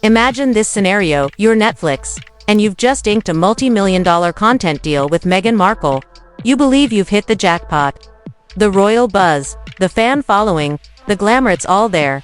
Imagine this scenario: you're Netflix, and you've just inked a multi-million-dollar content deal with Meghan Markle. You believe you've hit the jackpot. The royal buzz, the fan following, the glamour, it's all there.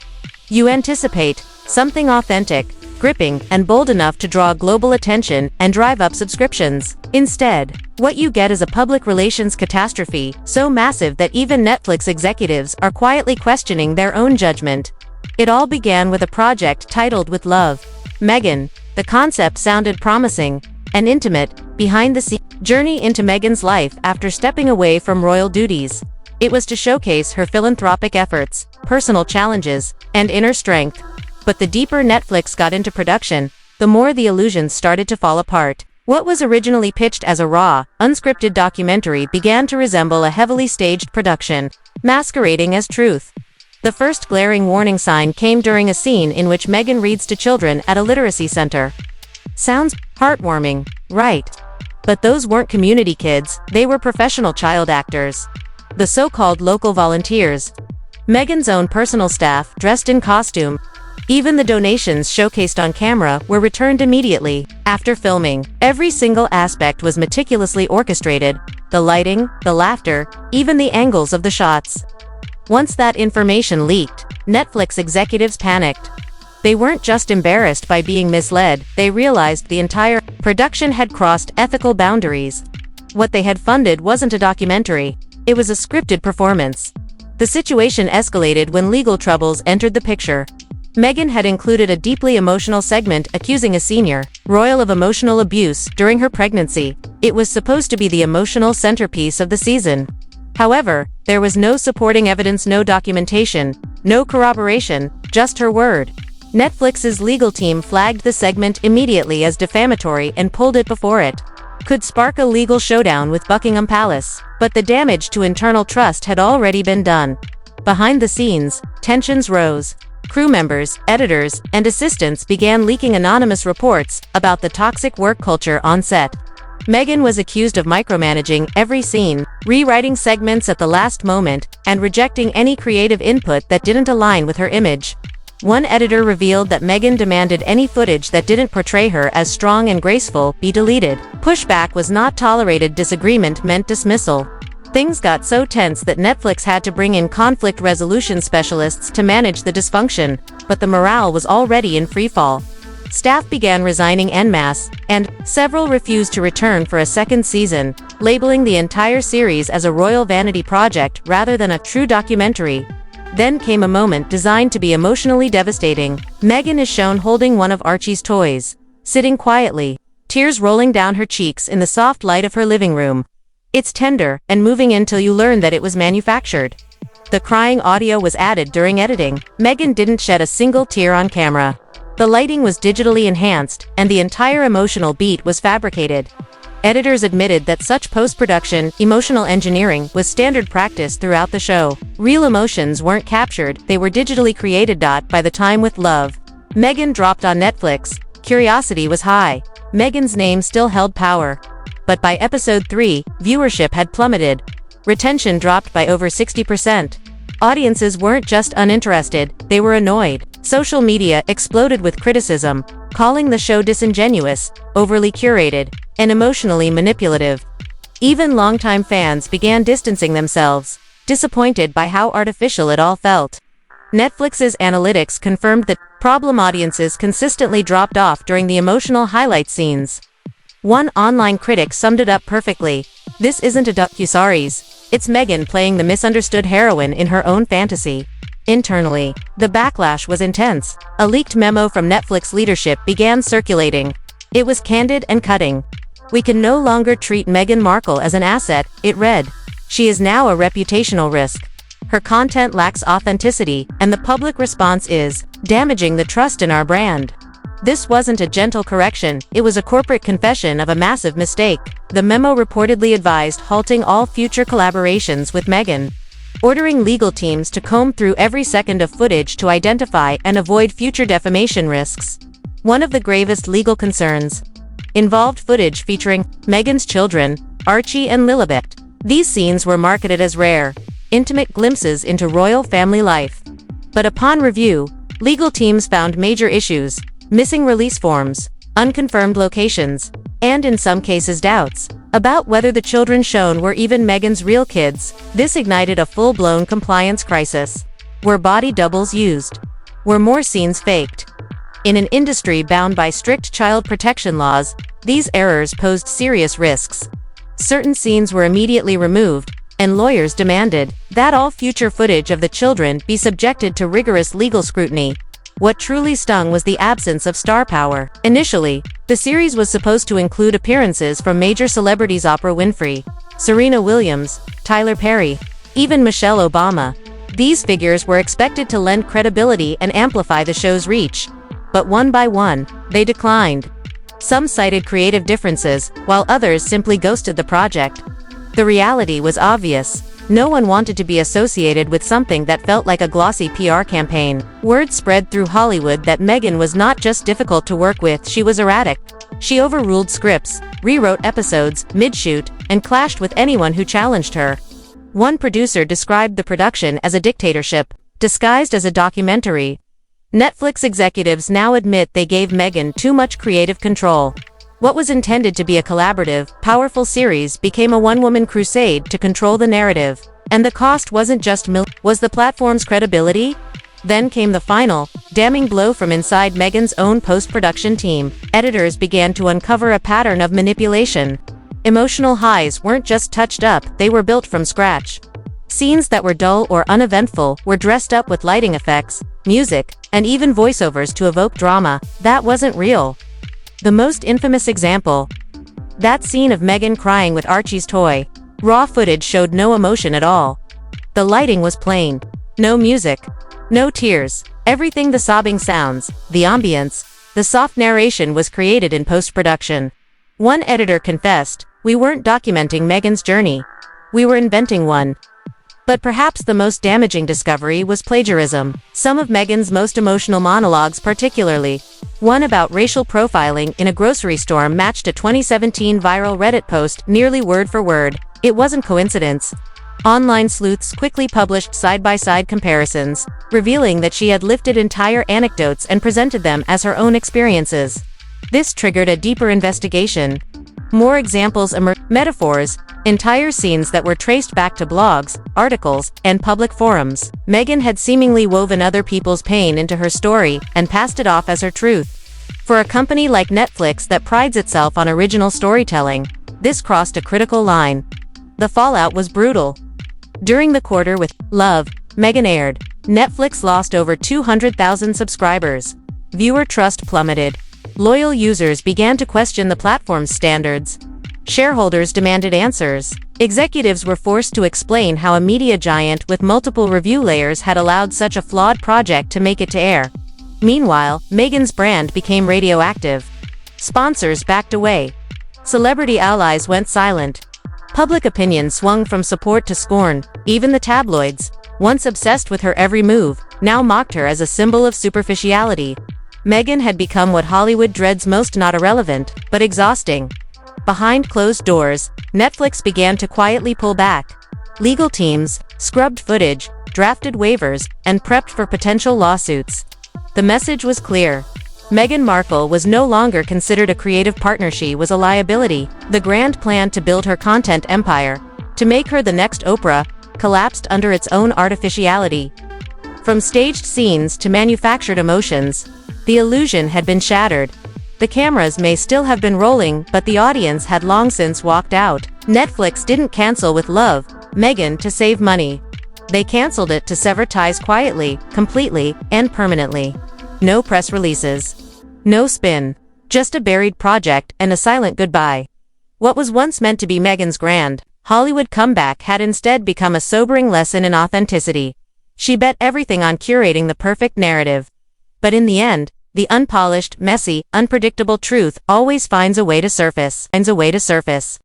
You anticipate something authentic, gripping, and bold enough to draw global attention and drive up subscriptions. Instead, what you get is a public relations catastrophe so massive that even Netflix executives are quietly questioning their own judgment. It all began with a project titled With Love, Meghan. The concept sounded promising, an intimate, behind-the-scenes journey into Meghan's life after stepping away from royal duties. It was to showcase her philanthropic efforts, personal challenges, and inner strength. But the deeper Netflix got into production, the more the illusions started to fall apart. What was originally pitched as a raw, unscripted documentary began to resemble a heavily staged production, masquerading as truth. The first glaring warning sign came during a scene in which Meghan reads to children at a literacy center. Sounds heartwarming, right? But those weren't community kids, they were professional child actors. The so-called local volunteers. Meghan's own personal staff dressed in costume. Even the donations showcased on camera were returned immediately. After filming, every single aspect was meticulously orchestrated: the lighting, the laughter, even the angles of the shots. Once that information leaked, Netflix executives panicked. They weren't just embarrassed by being misled, they realized the entire production had crossed ethical boundaries. What they had funded wasn't a documentary, it was a scripted performance. The situation escalated when legal troubles entered the picture. Meghan had included a deeply emotional segment accusing a senior royal of emotional abuse during her pregnancy. It was supposed to be the emotional centerpiece of the season. However, there was no supporting evidence, no documentation, no corroboration, just her word. Netflix's legal team flagged the segment immediately as defamatory and pulled it before it could spark a legal showdown with Buckingham Palace. But the damage to internal trust had already been done. Behind the scenes, tensions rose. Crew members, editors, and assistants began leaking anonymous reports about the toxic work culture on set. Meghan was accused of micromanaging every scene, rewriting segments at the last moment, and rejecting any creative input that didn't align with her image. One editor revealed that Meghan demanded any footage that didn't portray her as strong and graceful be deleted. Pushback was not tolerated, disagreement meant dismissal. Things got so tense that Netflix had to bring in conflict resolution specialists to manage the dysfunction, but the morale was already in freefall. Staff began resigning en masse, and several refused to return for a second season, labeling the entire series as a royal vanity project rather than a true documentary. Then came a moment designed to be emotionally devastating. Meghan is shown holding one of Archie's toys, sitting quietly, tears rolling down her cheeks in the soft light of her living room. It's tender and moving until you learn that it was manufactured. The crying audio was added during editing. Meghan didn't shed a single tear on camera. The lighting was digitally enhanced, and the entire emotional beat was fabricated. Editors admitted that such post-production, emotional engineering was standard practice throughout the show. Real emotions weren't captured, they were digitally created. By the time With Love, Meghan dropped on Netflix, curiosity was high. Meghan's name still held power. But by episode 3, viewership had plummeted. Retention dropped by over 60%. Audiences weren't just uninterested, they were annoyed. Social media exploded with criticism, calling the show disingenuous, overly curated, and emotionally manipulative. Even longtime fans began distancing themselves, disappointed by how artificial it all felt. Netflix's analytics confirmed that problem audiences consistently dropped off during the emotional highlight scenes. One online critic summed it up perfectly: "This isn't a docuseries, it's Meghan playing the misunderstood heroine in her own fantasy." Internally, the backlash was intense. A leaked memo from Netflix leadership began circulating. It was candid and cutting. "We can no longer treat Meghan Markle as an asset," it read. "She is now a reputational risk. Her content lacks authenticity, and the public response is damaging the trust in our brand." This wasn't a gentle correction, it was a corporate confession of a massive mistake. The memo reportedly advised halting all future collaborations with Meghan, ordering legal teams to comb through every second of footage to identify and avoid future defamation risks. One of the gravest legal concerns involved footage featuring Meghan's children, Archie and Lilibet. These scenes were marketed as rare, intimate glimpses into royal family life. But upon review, legal teams found major issues. missing release forms, unconfirmed locations, and in some cases doubts about whether the children shown were even Meghan's real kids. This ignited a full-blown compliance crisis. Were body doubles used? Were more scenes faked? In an industry bound by strict child protection laws, these errors posed serious risks. Certain scenes were immediately removed, and lawyers demanded that all future footage of the children be subjected to rigorous legal scrutiny. What truly stung was the absence of star power. Initially, the series was supposed to include appearances from major celebrities: Oprah Winfrey, Serena Williams, Tyler Perry, even Michelle Obama. These figures were expected to lend credibility and amplify the show's reach. But one by one, they declined. Some cited creative differences, while others simply ghosted the project. The reality was obvious. No one wanted to be associated with something that felt like a glossy PR campaign. Word spread through Hollywood that Meghan was not just difficult to work with, she was erratic. She overruled scripts, rewrote episodes mid-shoot, and clashed with anyone who challenged her. One producer described the production as a dictatorship, disguised as a documentary. Netflix executives now admit they gave Meghan too much creative control. What was intended to be a collaborative, powerful series became a one-woman crusade to control the narrative. And the cost wasn't just was the platform's credibility? Then came the final, damning blow from inside Meghan's own post-production team. Editors began to uncover a pattern of manipulation. Emotional highs weren't just touched up, they were built from scratch. Scenes that were dull or uneventful were dressed up with lighting effects, music, and even voiceovers to evoke drama that wasn't real. The most infamous example: that scene of Meghan crying with Archie's toy. Raw footage showed no emotion at all. The lighting was plain. No music. No tears. Everything: the sobbing sounds, the ambience, the soft narration was created in post-production. One editor confessed, "We weren't documenting Meghan's journey. We were inventing one." But perhaps the most damaging discovery was plagiarism. Some of Meghan's most emotional monologues, particularly one about racial profiling in a grocery store, matched a 2017 viral Reddit post nearly word for word. It wasn't coincidence. Online sleuths quickly published side-by-side comparisons, revealing that she had lifted entire anecdotes and presented them as her own experiences. This triggered a deeper investigation. More examples emerged: metaphors, entire scenes that were traced back to blogs, articles, and public forums. Meghan had seemingly woven other people's pain into her story and passed it off as her truth. For a company like Netflix that prides itself on original storytelling, this crossed a critical line. The fallout was brutal. During the quarter with Love, Meghan aired, Netflix lost over 200,000 subscribers. Viewer trust plummeted. Loyal users began to question the platform's standards. Shareholders demanded answers. Executives were forced to explain how a media giant with multiple review layers had allowed such a flawed project to make it to air. Meanwhile, Meghan's brand became radioactive. Sponsors backed away. Celebrity allies went silent. Public opinion swung from support to scorn. Even the tabloids, once obsessed with her every move, now mocked her as a symbol of superficiality. Meghan had become what Hollywood dreads most: not irrelevant, but exhausting. Behind closed doors, Netflix began to quietly pull back. Legal teams scrubbed footage, drafted waivers, and prepped for potential lawsuits. The message was clear. Meghan Markle was no longer considered a creative partner. She was a liability. The grand plan to build her content empire, to make her the next Oprah, collapsed under its own artificiality. From staged scenes to manufactured emotions, the illusion had been shattered. The cameras may still have been rolling, but the audience had long since walked out. Netflix didn't cancel with Love, Meghan to save money. They canceled it to sever ties quietly, completely, and permanently. No press releases. No spin. Just a buried project and a silent goodbye. What was once meant to be Meghan's grand Hollywood comeback had instead become a sobering lesson in authenticity. She bet everything on curating the perfect narrative. But in the end, the unpolished, messy, unpredictable truth always finds a way to surface.